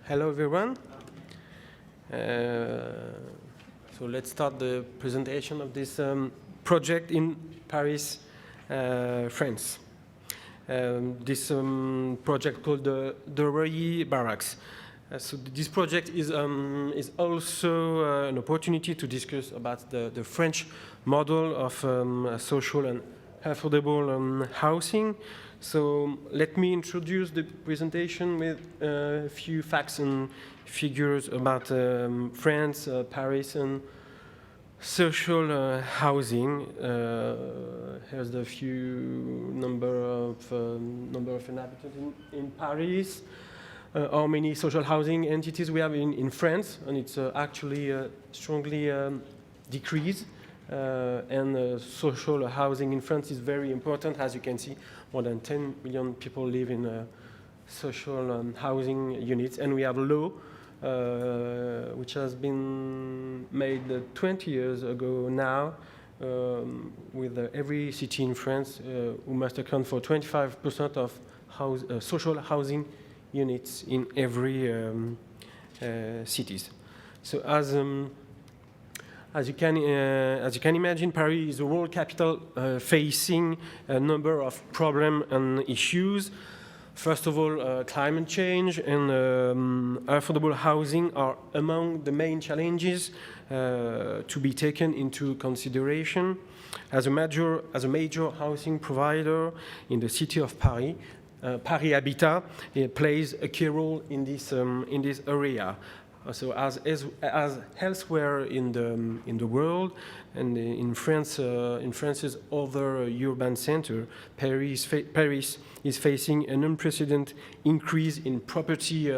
Hello, everyone. So let's start the presentation of this project in Paris, France. This project called the Reuilly Barracks. So this project is also an opportunity to discuss about the French model of social and affordable housing. So let me introduce the presentation with a few facts and figures about France, Paris, and social housing. Here's the few number of inhabitants in Paris. How many social housing entities we have in France, and it's actually strongly decreased. And social housing in France is very important. As you can see, more than 10 million people live in social housing units, and we have a law which has been made 20 years ago now, with every city in France who must account for 25% of social housing units in every cities. So as you can imagine, Paris is a world capital facing a number of problems and issues. First of all, climate change and affordable housing are among the main challenges to be taken into consideration. As a major housing provider in the city of Paris, Paris Habitat plays a key role in this area. So as elsewhere in the world and in France, in France's other urban center, Paris is facing an unprecedented increase in property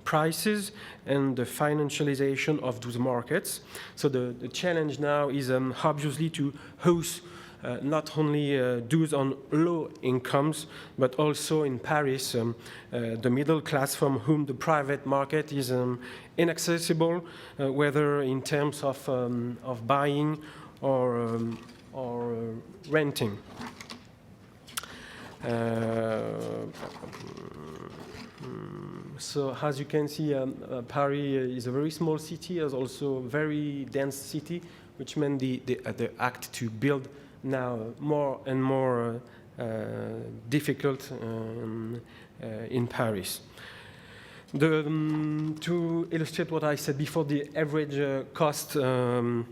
prices and the financialization of those markets. So the challenge now is obviously to host not only those on low incomes, but also in Paris, the middle class from whom the private market is inaccessible, whether in terms of buying or renting. So as you can see, Paris is a very small city, is also a very dense city, which meant the act to build now more and more difficult in Paris. To illustrate what I said before, the average cost of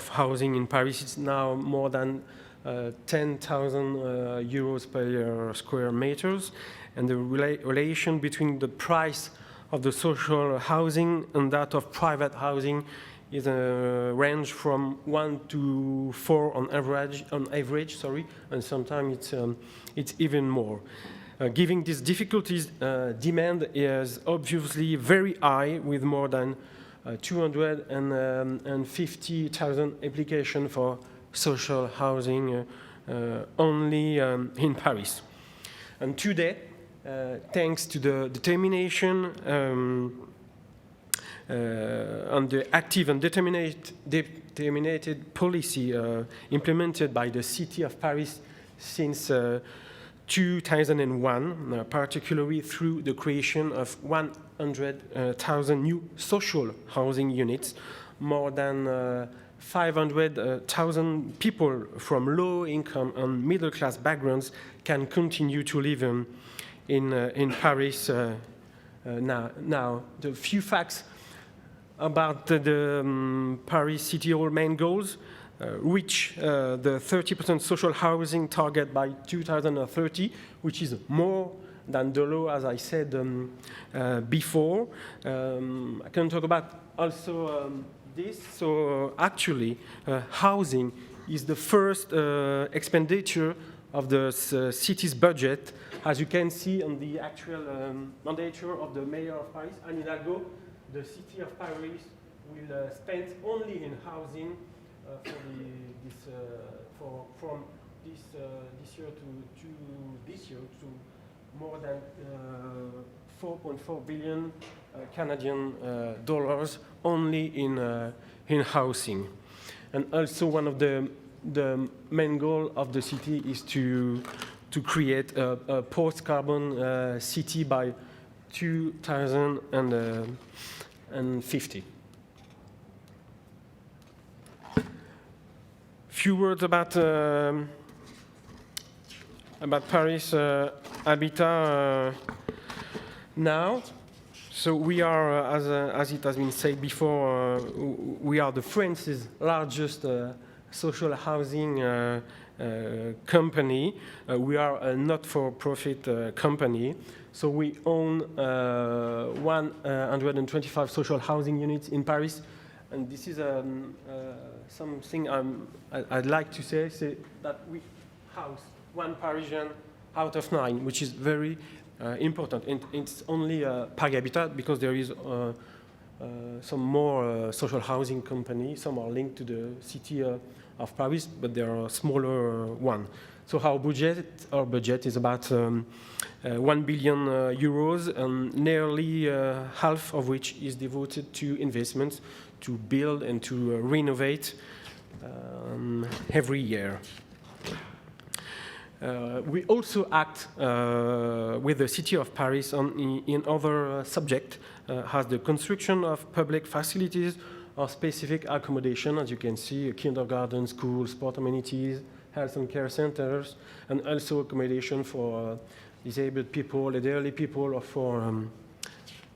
housing in Paris is now more than 10,000 euros per square meters, and the relation between the price of the social housing and that of private housing is a range from 1 to 4 on average, and sometimes it's even more. Given these difficulties, demand is obviously very high, with more than 250,000 applications for social housing only in Paris. And today, thanks to the determination and the active and determined policy implemented by the city of Paris since 2001, particularly through the creation of 100,000 new social housing units, more than 500,000 people from low income and middle class backgrounds can continue to live in Paris now. The few facts about the Paris City Hall main goals: reach the 30% social housing target by 2030, which is more than the law, as I said before. I can talk about also this. So actually, housing is the first expenditure of the city's budget. As you can see on the actual mandature of the mayor of Paris, Anne Hidalgo, the city of Paris will spend only in housing from this year to more than 4.4 billion Canadian dollars only in housing. And also one of the main goal of the city is to to create a post-carbon city by 2050. Few words about Paris Habitat now. So we are, as it has been said before, we are the France's largest social housing company. We are a not-for-profit company. So we own 125 social housing units in Paris. And this is something I'd like to say that we house one Parisian out of 9, which is very important. And it's only Paris Habitat because there is some more social housing companies. Some are linked to the city of Paris, but there are smaller ones. So our budget is about 1 billion euros, and nearly half of which is devoted to investments to build and to renovate every year. We also act with the City of Paris in other subjects, as the construction of public facilities or specific accommodation, as you can see, kindergarten, schools, sport amenities, health and care centers, and also accommodation for disabled people, elderly people, or for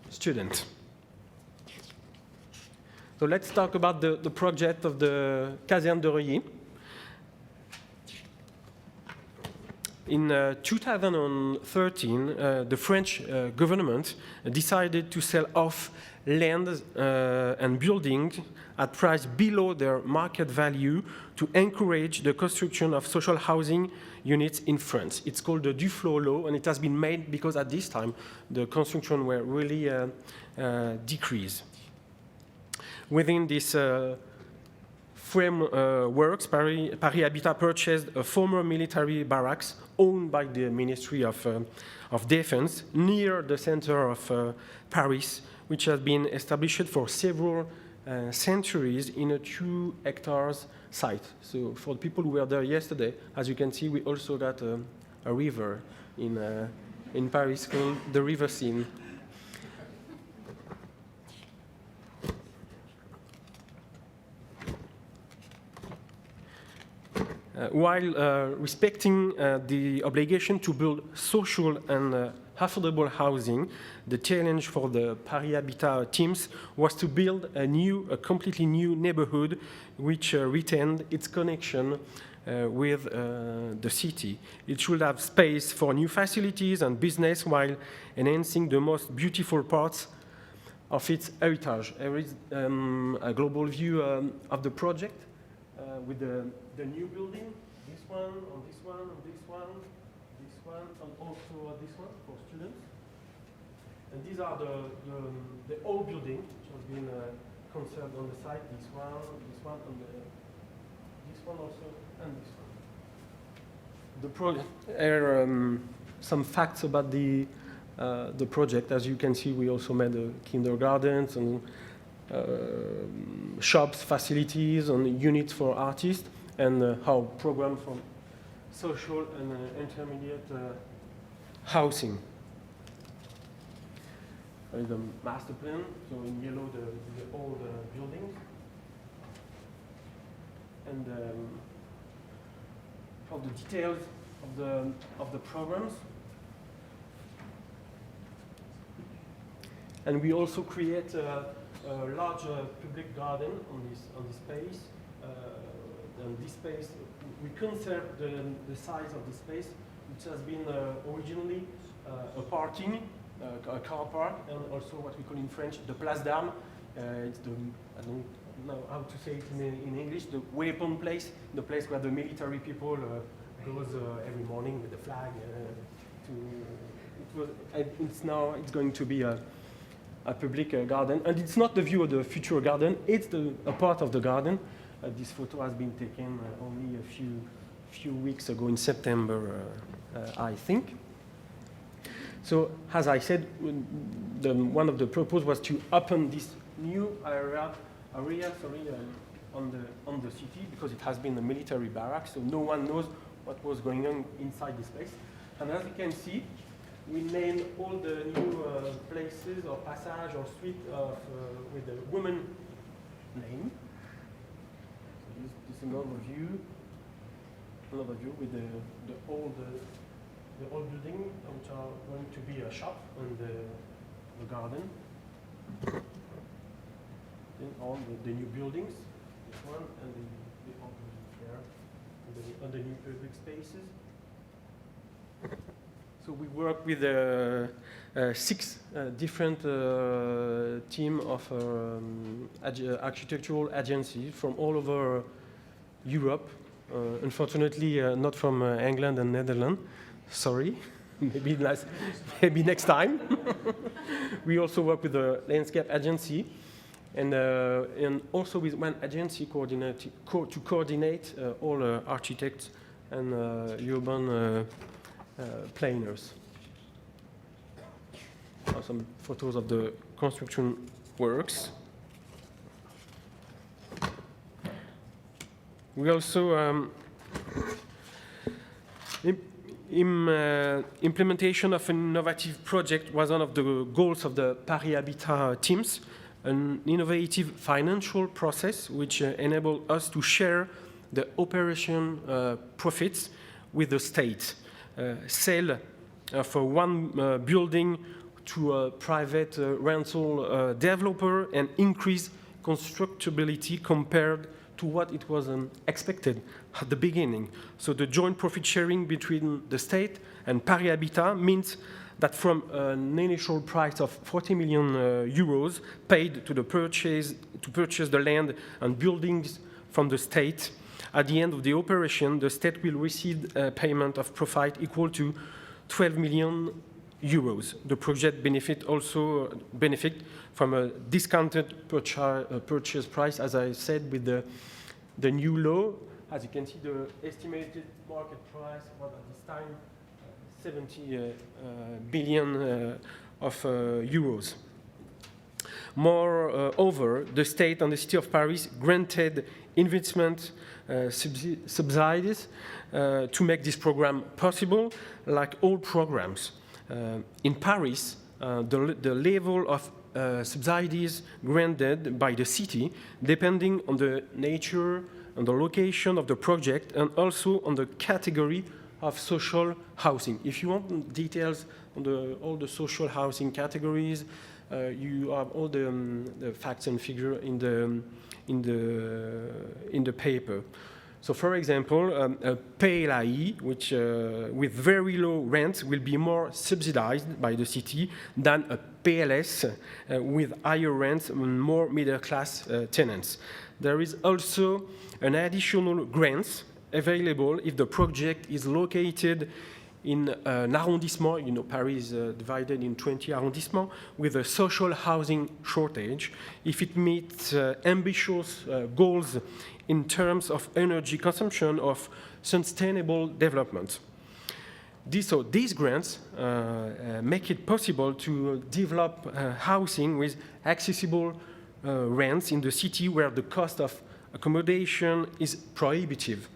students. So let's talk about the project of the Caserne de Reuilly. In 2013, the French government decided to sell off land and buildings at price below their market value to encourage the construction of social housing units in France. It's called the Duflo law, and it has been made because at this time the construction were really decreased. Within this frameworks, Paris Habitat purchased a former military barracks owned by the Ministry of Defense near the center of Paris, which has been established for several centuries in a 2 hectares site. So for the people who were there yesterday, as you can see, we also got a river in Paris called the River Seine. While respecting the obligation to build social and affordable housing, the challenge for the Paris Habitat teams was to build a completely new neighborhood which retained its connection with the city. It should have space for new facilities and business while enhancing the most beautiful parts of its heritage. There is a global view of the project with the new building, this one, and this one, and this one, this one, and also this one for students. And these are the old building which has been conserved on the site. This one, and this one also, and this one. Some facts about the project. As you can see, we also made kindergartens and shops, facilities, and units for artists, and our program for social and intermediate housing. The master plan, so in yellow the old buildings, and for the details of the programs. And we also create a large public garden on this space. And this space, we conserve the size of the space, which has been originally a parking, a car park, and also what we call in French the place d'armes. It's the, I don't know how to say it in English, the weapon place, the place where the military people goes every morning with the flag. It's going to be a public garden, and it's not the view of the future garden, it's a part of the garden. This photo has been taken only a few weeks ago in September, I think. So, as I said, one of the purpose was to open this new area on the city, because it has been a military barracks, so no one knows what was going on inside this place. And as you can see, we name all the new places or passage or street with the woman name. So this is an overview with the old building, which are going to be a shop and the garden. Then all the new buildings, this one, and the old buildings there, and the new public spaces. So we work with 6 different team of architectural agencies from all over Europe. Unfortunately, not from England and Netherlands. Sorry, maybe next time. We also work with the landscape agency, and also with one agency to coordinate all architects and urban planners. Some photos of the construction works. We also implementation of an innovative project was one of the goals of the Paris Habitat teams, an innovative financial process which enabled us to share the operation profits with the state. Sale for one building to a private rental developer and increase constructability compared to what it was expected at the beginning. So the joint profit sharing between the state and Paris Habitat means that from an initial price of 40 million euros paid to purchase the land and buildings from the state, at the end of the operation, the state will receive a payment of profit equal to 12 million euros. The project benefit from a discounted purchase price, as I said, with the new law. As you can see, the estimated market price was at this time 70 billion of euros. Moreover, the state and the city of Paris granted investment subsidies to make this program possible, like all programs. In Paris, the level of subsidies granted by the city, depending on the nature and the location of the project, and also on the category of social housing. If you want details on all the social housing categories, you have all the facts and figures in the paper. So, for example, a PLI, which with very low rents, will be more subsidized by the city than a PLS with higher rents and more middle-class tenants. There is also an additional grant available if the project is located in an arrondissement. You know, Paris is divided in 20 arrondissements with a social housing shortage. If it meets ambitious goals in terms of energy consumption, of sustainable development. These grants make it possible to develop housing with accessible rents in the city where the cost of accommodation is prohibitive.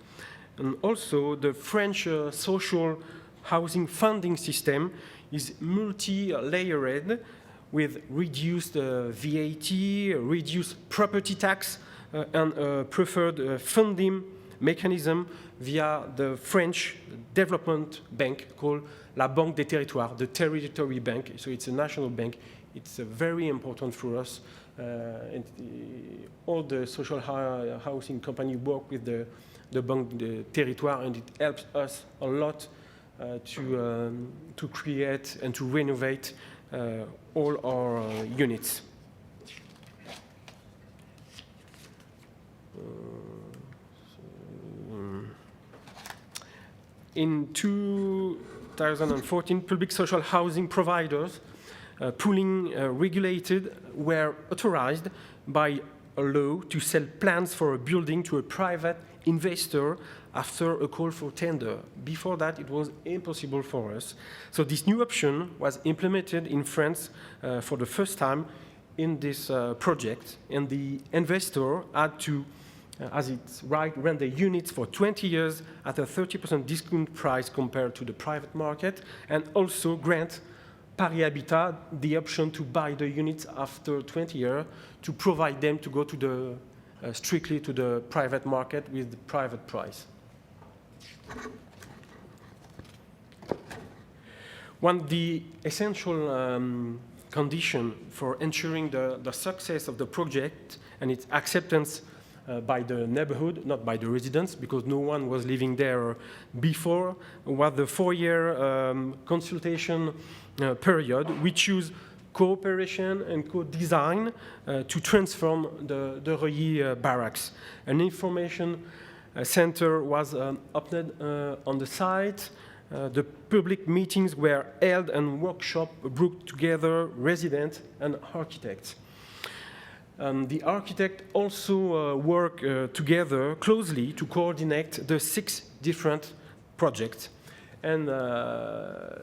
And also, the French social housing funding system is multi-layered with reduced VAT, reduced property tax, and a preferred funding mechanism via the French development bank called La Banque des Territoires, the Territory Bank. So it's a national bank. It's very important for us. And all the social housing companies work with the Banque des Territoires, and it helps us a lot to create and to renovate all our units. In 2014, public social housing providers, pooling regulated, were authorized by a law to sell plans for a building to a private investor after a call for tender. Before that, it was impossible for us. So this new option was implemented in France for the first time in this project, and the investor had to as it's right, rent the units for 20 years at a 30% discount price compared to the private market, and also grant Paris Habitat the option to buy the units after 20 years to provide them to go to the strictly to the private market with the private price. One of the essential condition for ensuring the success of the project and its acceptance by the neighborhood, not by the residents, because no one was living there before, was the 4-year consultation period. We choose cooperation and co-design to transform the Reuilly Barracks. An information center was opened on the site. The public meetings were held and workshops brought together residents and architects. The architects also work together closely to coordinate the 6 different projects. And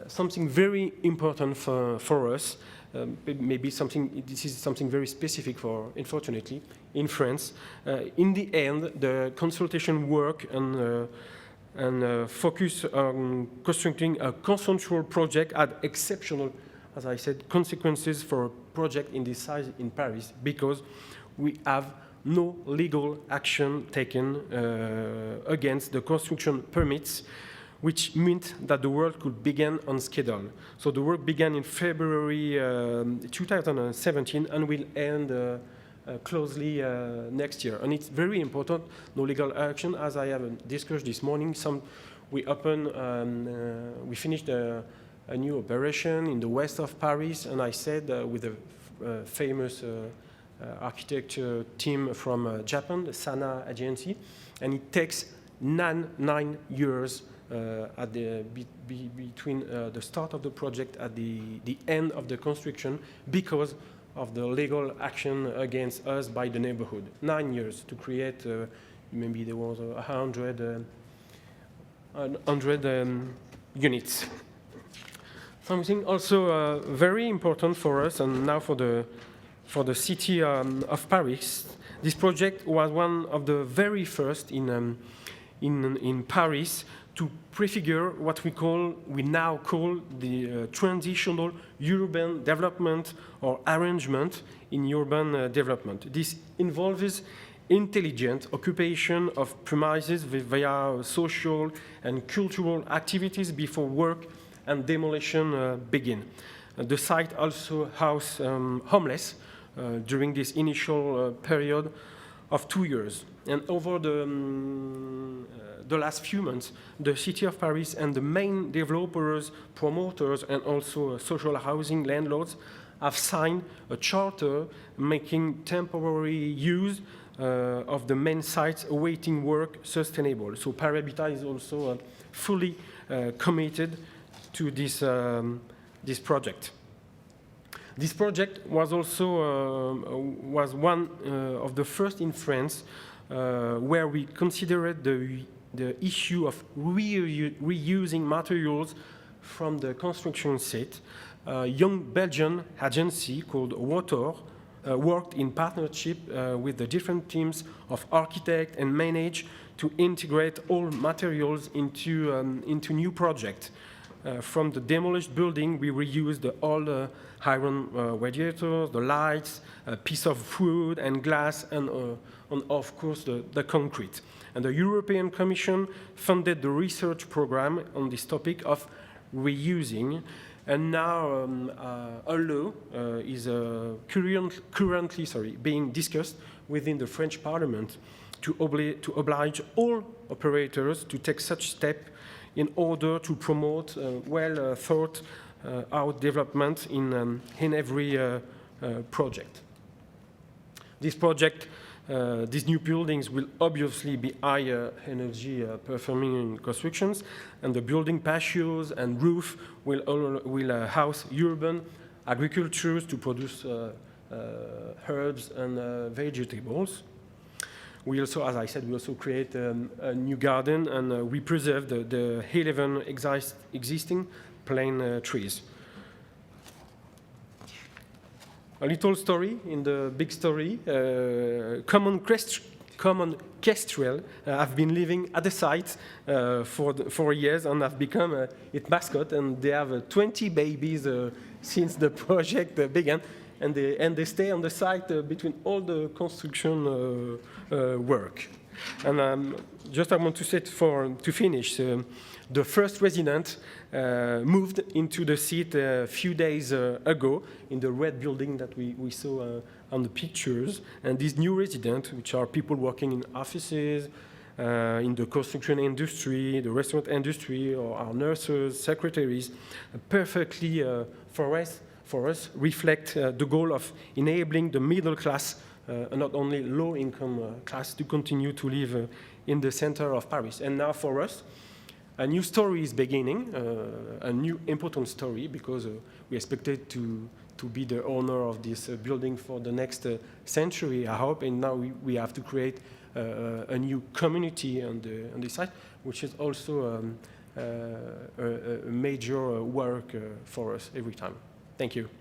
something very important for us, maybe this is something very specific for, unfortunately, in France. In the end, the consultation work and focus on constructing a consensual project had exceptional, as I said, consequences for a project in this size in Paris, because we have no legal action taken against the construction permits, which meant that the work could begin on schedule. So the work began in February 2017 and will end closely next year. And it's very important, no legal action, as I have discussed this morning. We finished a new operation in the west of Paris, and I said with a famous architecture team from Japan, the Sana agency, and it takes 9 years between the start of the project at the end of the construction because of the legal action against us by the neighborhood. 9 years to create, maybe there was 100 units. Something also very important for us, and now for the city of Paris. This project was one of the very first in Paris to prefigure what we now call the transitional urban development or arrangement in urban development. This involves intelligent occupation of premises via social and cultural activities before work and demolition begin. The site also housed homeless during this initial period of 2 years. And over the last few months, the city of Paris and the main developers, promoters, and also social housing landlords have signed a charter making temporary use of the main sites awaiting work sustainable. So Paris Habitat is also fully committed to this project. This project was also was one of the first in France where we considered the issue of reusing materials from the construction site. A young Belgian agency called Water worked in partnership with the different teams of architects and managed to integrate all materials into new projects. From the demolished building, we reused the old iron radiators, the lights, a piece of wood and glass, and of course the concrete. And the European Commission funded the research program on this topic of reusing. And now a law is currently being discussed within the French Parliament to oblige all operators to take such steps in order to promote well thought out development in every project. This project, these new buildings will obviously be higher energy performing constructions, and the building patios and roof will house urban agricultures to produce herbs and vegetables. We also, as I said, we also create a new garden, and we preserve the 11 existing plane trees. A little story in the big story. Common common kestrel have been living at the site for 4 years and have become its mascot, and they have 20 babies since the project began, and they stay on the site between all the construction work. And just I want to say to finish, the first resident moved into the seat a few days ago in the red building that we saw on the pictures. And these new residents, which are people working in offices, in the construction industry, the restaurant industry, or our nurses, secretaries, perfectly for us reflect the goal of enabling the middle class, not only low-income class, to continue to live in the center of Paris. And now for us, a new story is beginning, a new important story, because we expected to be the owner of this building for the next century, I hope, and now we have to create a new community on the site, which is also a major work for us every time. Thank you.